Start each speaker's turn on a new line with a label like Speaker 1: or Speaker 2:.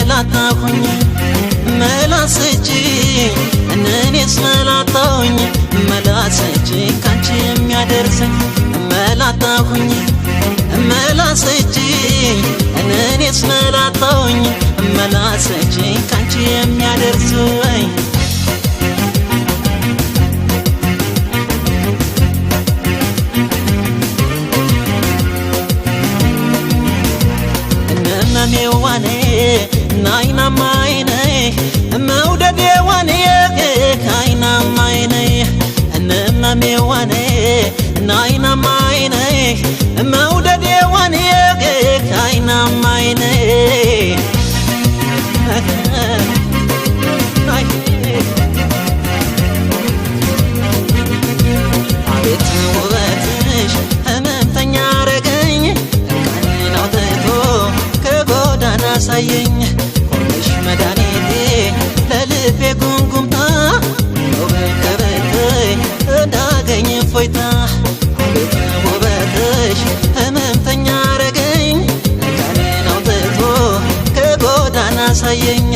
Speaker 1: መላጣሁኝ መላሰጪ እኔስ መላጣሁኝ መላሰጪ ካንቺ የሚያደርሰኝ መላጣሁኝ መላሰጪ እኔስ መላጣሁኝ መላሰጪ ካንቺ የሚያደርሰኝ እነመሜዋኔ ናይናማይኔ መውደዴዋኔ ካይናማይኔ እነመሜዋኔ ናይናማይኔ መውደዴዋኔ ካይናማይኔ አቤት ውበትሽ ህመምተኛ አረገኝ ቃሌን አውጥቶ ከጎዳና አሳየኝ ሆነሽ መድኃኒቴ ለልቤ ጉምጉምታ ነው በከበተኝ እንዳገኝ እፎይታ አቤት ውበትሽ ህመምተኛ አረገኝ ቃሌን አውጥቶ ከጎዳና አሳየኝ